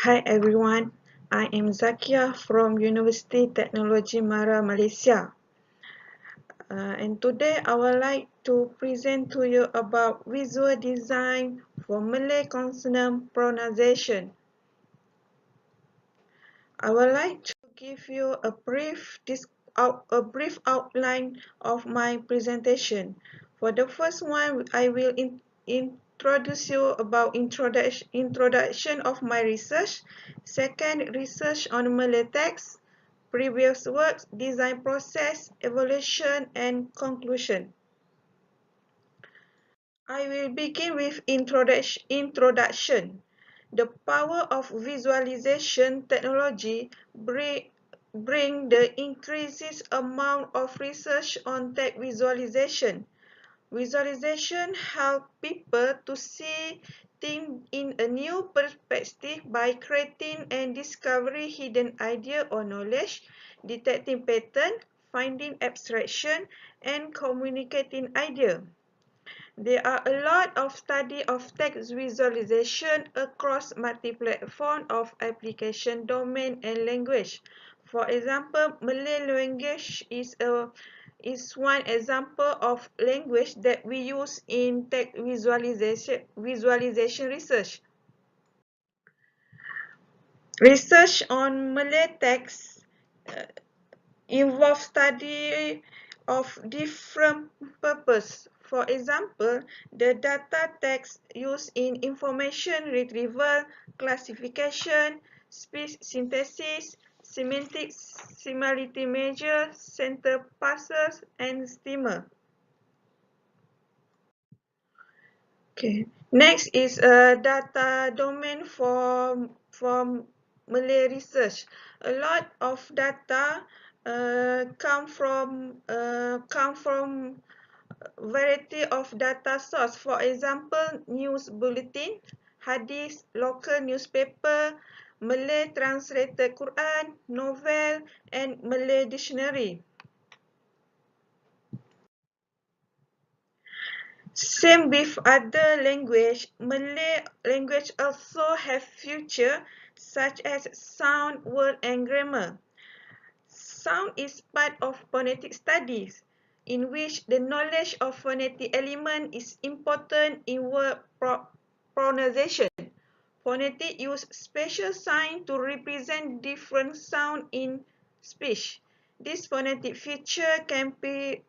Hi everyone, I am Zakiah from University Technology Mara, Malaysia. And today I would like to present to you about visual design for Malay consonant pronunciation. I would like to give you a brief outline of my presentation. For the first one, I will introduce you about introduction of my research. Second, research on Malay text, previous works, design process, evaluation, and conclusion. I will begin with introduction. The power of visualization technology bring the increases amount of research on text visualization. Visualization help people to see things in a new perspective by creating and discovering hidden idea or knowledge, detecting pattern, finding abstraction, and communicating idea. There are a lot of study of text visualization across multi-platform of application domain and language. For example, Malay language is one example of language that we use in text visualization research. Research on Malay text uh, involve study of different purpose. For example, the data text used in information retrieval, classification, speech synthesis, semantic similarity measure, center passes, and steamer. Okay. Next is a data domain for Malay research. A lot of data come from variety of data source. For example, news bulletin, hadith, local newspaper, Malay translated Quran, novel, and Malay dictionary. Same with other language, Malay language also have features such as sound, word, and grammar. Sound is part of phonetic studies, in which the knowledge of phonetic element is important in word pronunciation. Phonetic use special sign to represent different sound in speech. This phonetic feature can be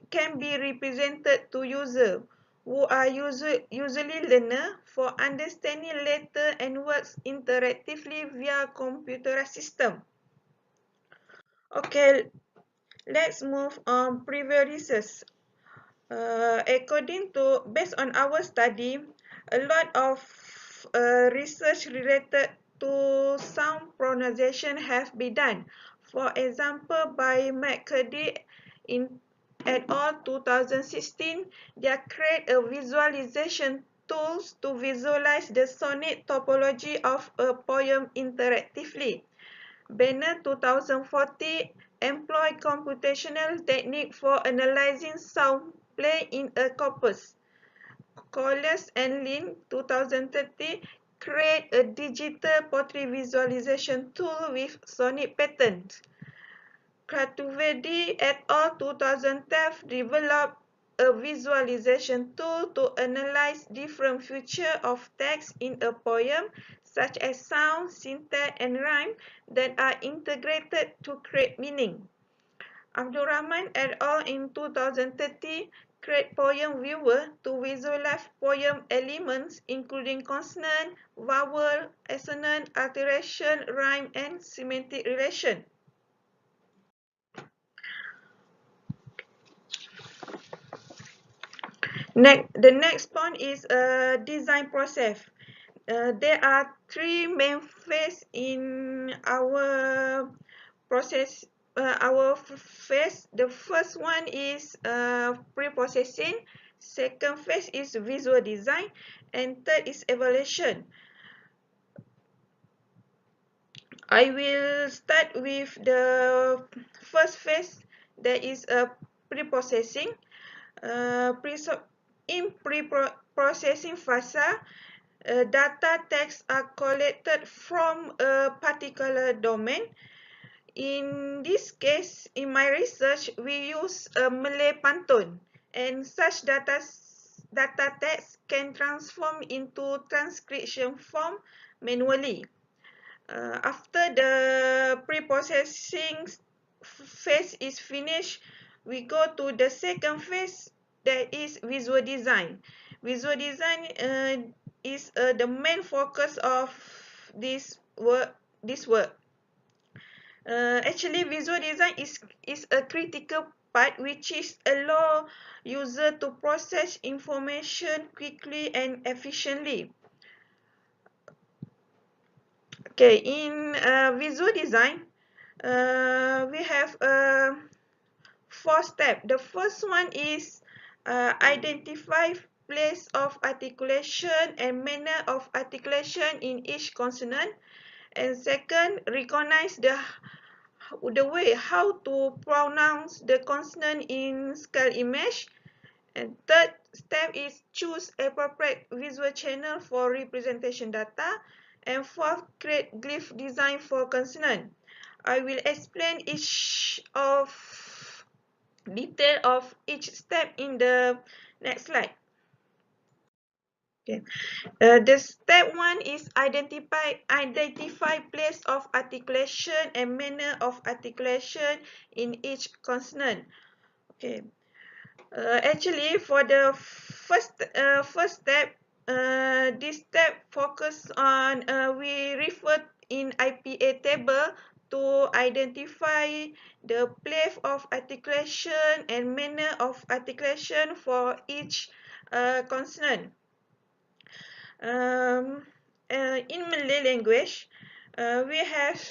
represented to user who are usually learner for understanding letter and words interactively via computerized system. Okay, let's move on previous research. Based on our study, a lot of research related to sound pronunciation have been done. For example, by McCurdy in et al. 2016, they create a visualization tools to visualize the sonic topology of a poem interactively. Banner 2040 employ computational technique for analyzing sound play in a corpus. Colliers and Lin 2030 create a digital portrait visualization tool with sonic patterns. Kratuvedi et al. 2012 developed a visualization tool to analyze different features of text in a poem, such as sound, syntax, and rhyme that are integrated to create meaning. Abdurrahman et al. In 2030 create Poem Viewer to visualize poem elements including consonant, vowel, assonant, alliteration, rhyme, and semantic relation. The next point is a design process. There are three main phases in our process. Our phase. The first one is pre-processing. Second phase is visual design, and third is evaluation. I will start with the first phase. There is a pre-processing. In pre-processing phase, data texts are collected from a particular domain. In this case, in my research, we use a Malay pantun, and such data text can transform into transcription form manually. After the pre-processing phase is finished, we go to the second phase, that is visual design. Visual design is the main focus of this work. Actually, visual design is a critical part which is allow user to process information quickly and efficiently. Okay, in visual design, we have 4 steps. The first one is identify place of articulation and manner of articulation in each consonant. And second, recognize the way how to pronounce the consonant in scale image. And third step is choose appropriate visual channel for representation data. And fourth, create glyph design for consonant. I will explain each of detail of each step in the next slide. Okay. The step 1 is identify place of articulation and manner of articulation in each consonant. Okay. Actually, for the first step, this step focus on we refer in IPA table to identify the place of articulation and manner of articulation for each consonant. Um, in Malay language, we have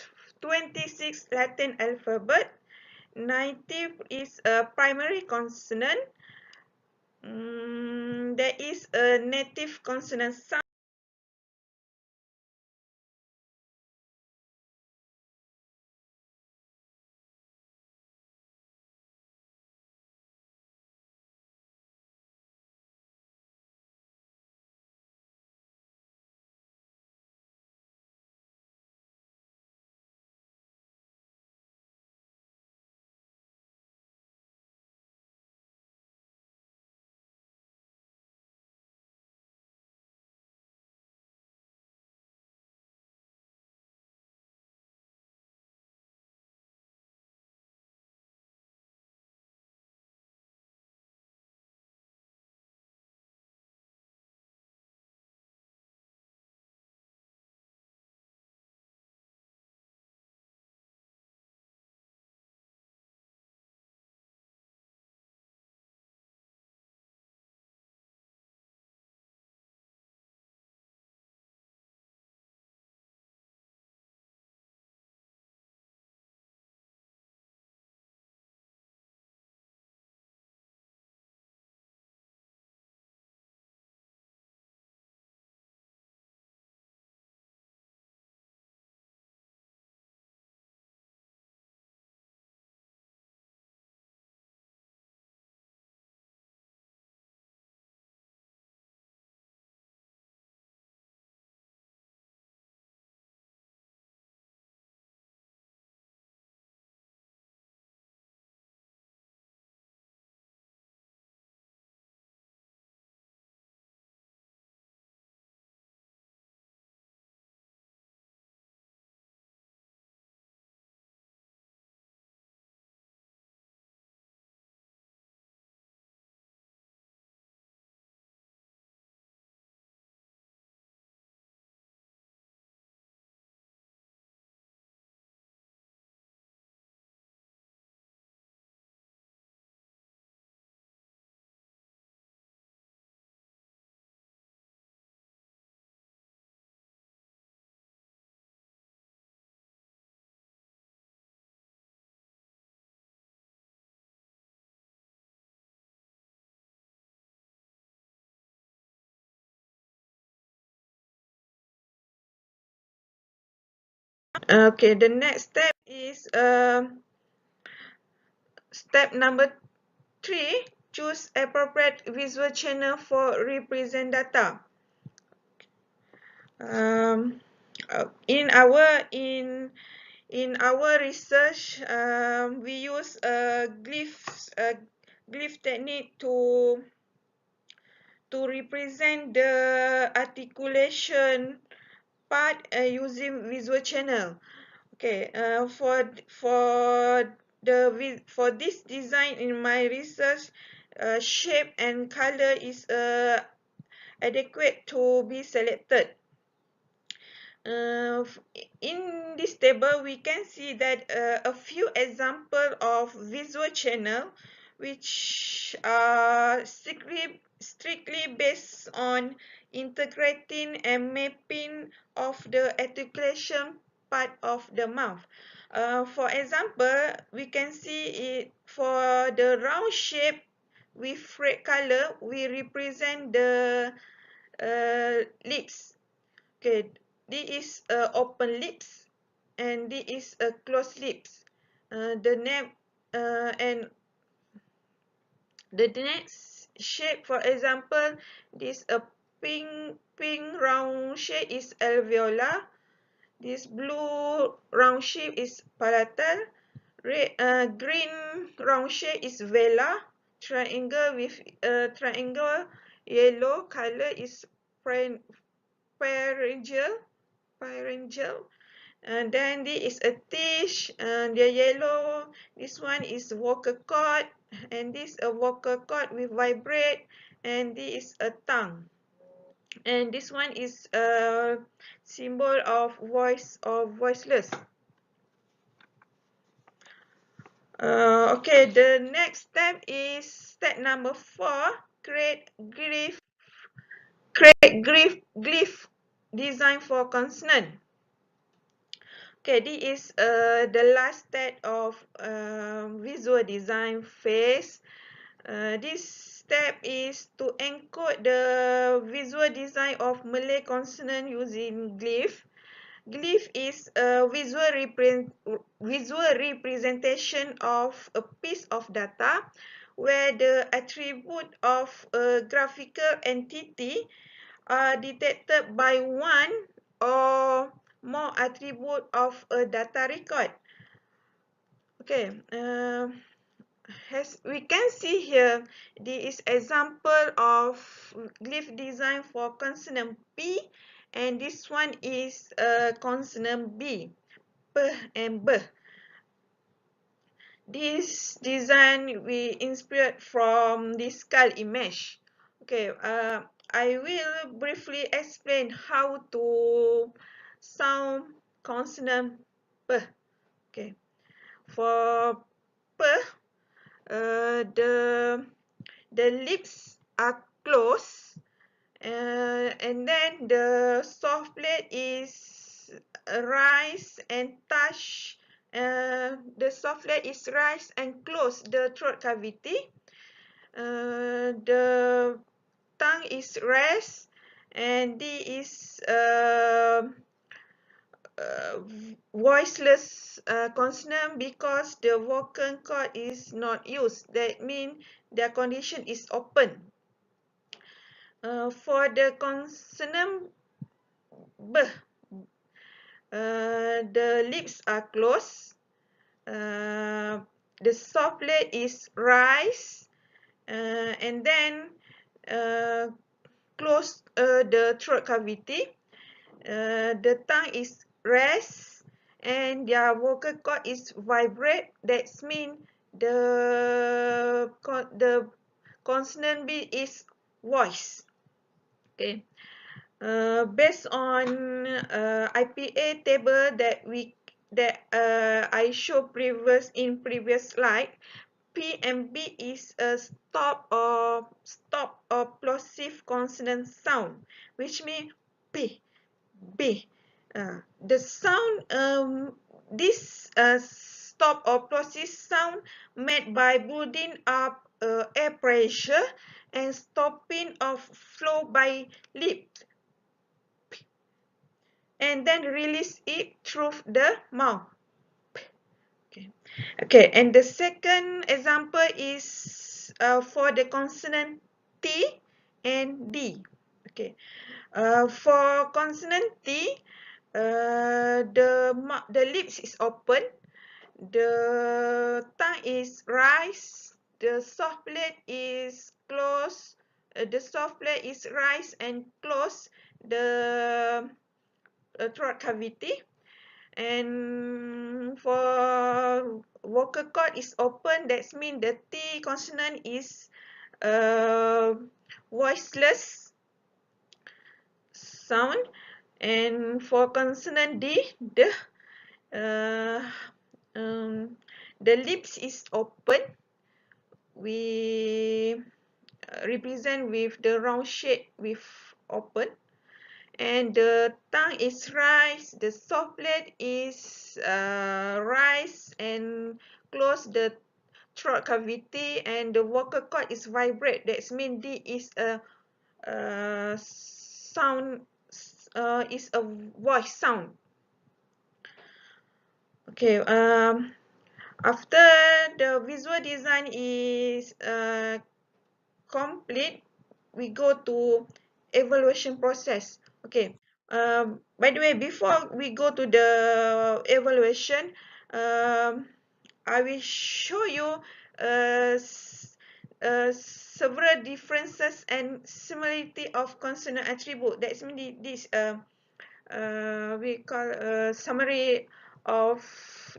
26 Latin alphabet. 90 is a primary consonant. There is a native consonant sound. Okay, the next step is step number 3. Choose appropriate visual channel for represent data. Um, in our research, we use a glyph technique to represent the articulation part using visual channel. Okay, for this design in my research, shape and color is adequate to be selected. In this table, we can see that a few examples of visual channel which are strictly based on integrating and mapping of the articulation part of the mouth. For example, we can see it for the round shape with red color, we represent the lips. Okay, this is open lips and this is a closed lips. The neck and the next shape, for example, this a pink round shape is alveolar. This blue round shape is palatal. Green round shape is velar. Triangle with triangle yellow color is pharyngeal. And then this is a tish, and the yellow, this one is vocal cord, and this a vocal cord with vibrate, and this is a tongue, and this one is a symbol of voice or voiceless. Okay, the next step is step number 4, create glyph design for consonant. Okay, this is the last step of visual design phase. This step is to encode the visual design of Malay consonant using glyph. Glyph is a visual representation of a piece of data where the attribute of a graphical entity are detected by one or more attribute of a data record. Okay, as we can see here, this is example of glyph design for consonant P, and this one is consonant B, P and B. This design we inspired from this skull image. Okay, I will briefly explain how to sound consonant P. Okay, for P, the lips are closed, and then the soft plate is rise and touch. The soft plate is rise and close the throat cavity. The tongue is rest, and this is voiceless consonant because the vocal cord is not used. That means the condition is open. For the consonant B, the lips are closed. The soft plate is rise, and then close the throat cavity. The tongue is rest, and their vocal cord is vibrate. That means the consonant B is voice. Okay. Based on IPA table that I showed in previous slide, P and B is a stop or plosive consonant sound, which means P, B. The sound this stop or plosive sound made by building up air pressure and stopping of flow by lips, and then release it through the mouth. Okay, okay. And the second example is for the consonant T and D. Okay, For consonant T, the lips is open, the tongue is raised, the soft plate is closed, the soft plate is raised and closed, the throat cavity. And for vocal cord is open, that means the T consonant is voiceless sound. And for consonant D, uh, um, the lips is open. We represent with the round shape with open. And the tongue is raised, the soft plate is raised and close the throat cavity, and the vocal cord is vibrate. That means D is a sound, is a voice sound. Okay. After the visual design is complete, we go to evaluation process. Okay. By the way, before we go to the evaluation, I will show you several differences and similarity of consonant attribute. That's mean this we call a summary of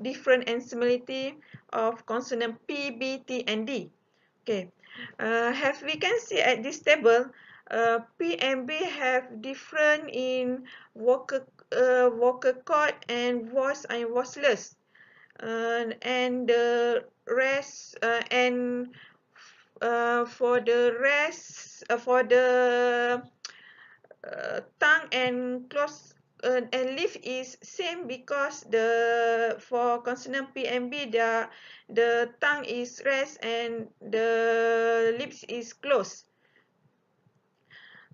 different and similarity of consonant P, B, T, and D. Okay, as we can see at this table, P and B have different in vocal cord and voice and voiceless, and the rest and for the rest for the tongue and close and lip is same, because the for consonant P and B, the tongue is rest and the lips is closed.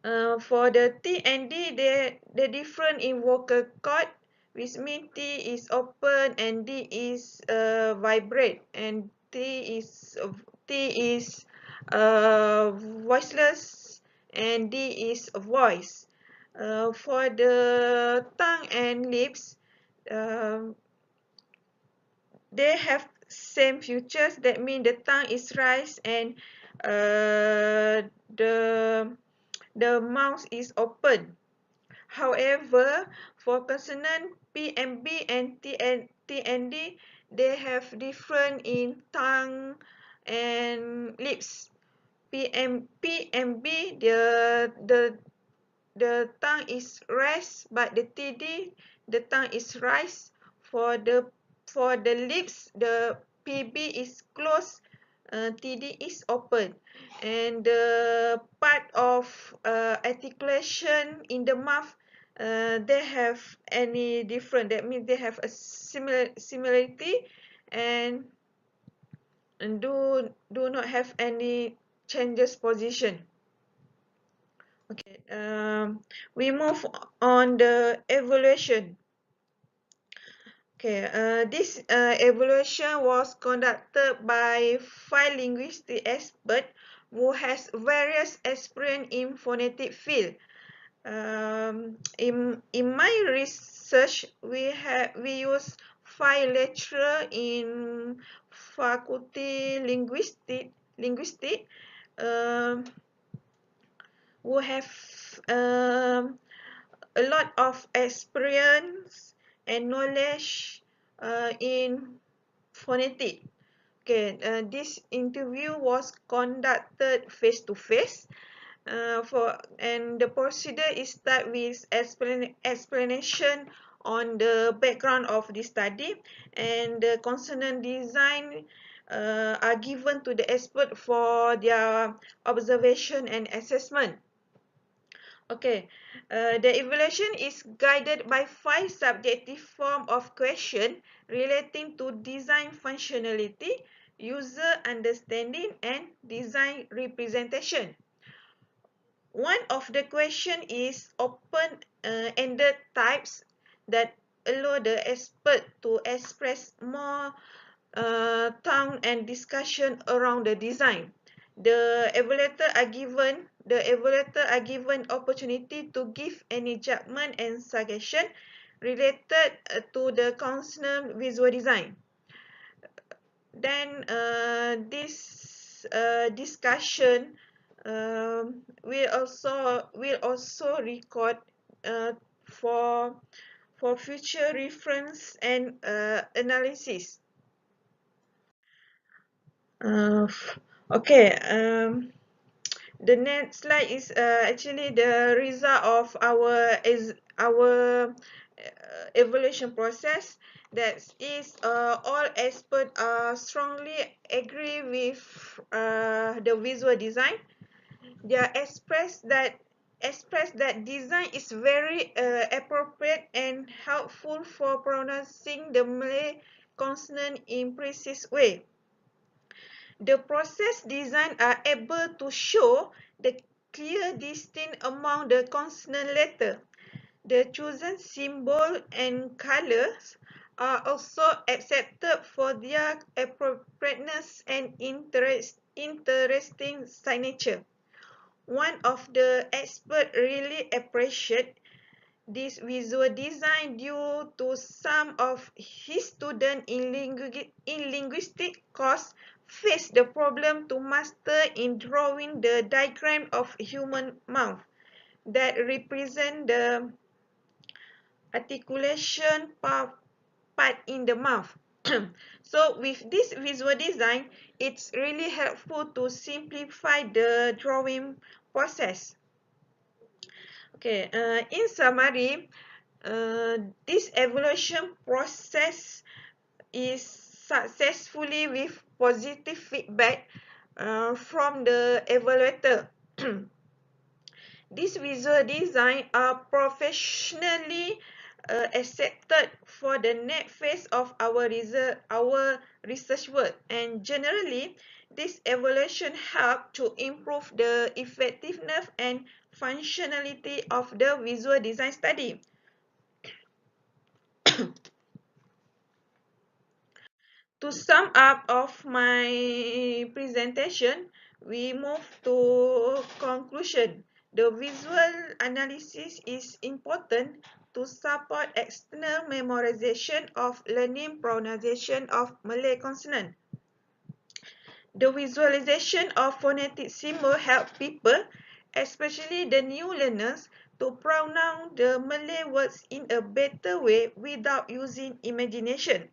For the T and D, they different in vocal cord, which means T is open and D is vibrate, and T is voiceless and D is voice. For the tongue and lips, they have same features. That means the tongue is raised and the mouth is open. However, for consonant P and B and T and D, they have different in tongue and lips. P and B, the tongue is raised, but the TD, the tongue is raised. For the lips, the PB is closed, TD is open, and the part of articulation in the mouth, they have any different. That means they have a similarity, and do not have any changes position. Okay, we move on the evaluation. Okay, this evaluation was conducted by 5 linguistic experts who has various experience in phonetic field. In my research, we use 5 lecturers in faculty linguistic, um, who have um, a lot of experience and knowledge in phonetic. Okay, this interview was conducted face to face. And the procedure is start with explanation on the background of the study, and the consonant design are given to the expert for their observation and assessment. Okay, the evaluation is guided by 5 subjective form of question relating to design functionality, user understanding, and design representation. One of the question is open-ended types that allow the expert to express more thought and discussion around the design. The evaluators are given the evaluator are given opportunity to give any judgment and suggestion related to the consonant visual design. Then this discussion will also record uh, for future reference and analysis. Okay. The next slide is actually the result of our evaluation process. That is, all experts strongly agree with the visual design. They express that design is very appropriate and helpful for pronouncing the Malay consonant in precise way. The process design are able to show the clear distinction among the consonant letter. The chosen symbol and colors are also accepted for their appropriateness and interesting signature. One of the experts really appreciated this visual design due to some of his students in linguistic course face the problem to master in drawing the diagram of human mouth that represent the articulation part in the mouth. So with this visual design, it's really helpful to simplify the drawing process. Okay, in summary, this evaluation process is successfully with positive feedback from the evaluator. These visual design are professionally accepted for the next phase of our research work, and generally this evaluation help to improve the effectiveness and functionality of the visual design study. To sum up of my presentation, we move to conclusion. The visual analysis is important to support external memorization of learning pronunciation of Malay consonant. The visualization of phonetic symbol help people, especially the new learners, to pronounce the Malay words in a better way without using imagination.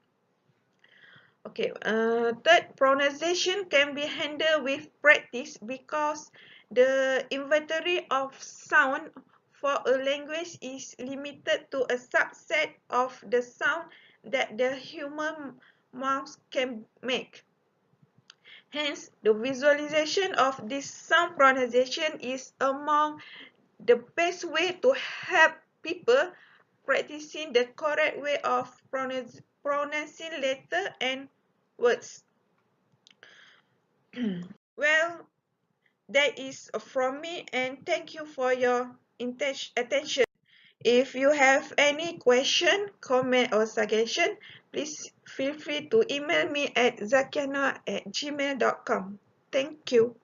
Okay, third, pronunciation can be handled with practice because the inventory of sound for a language is limited to a subset of the sound that the human mouth can make. Hence, the visualization of this sound pronunciation is among the best way to help people practicing the correct way of pronouncing letter and words. Well, that is from me, and thank you for your attention. If you have any question, comment or suggestion, please feel free to email me at zakiah@gmail.com. Thank you.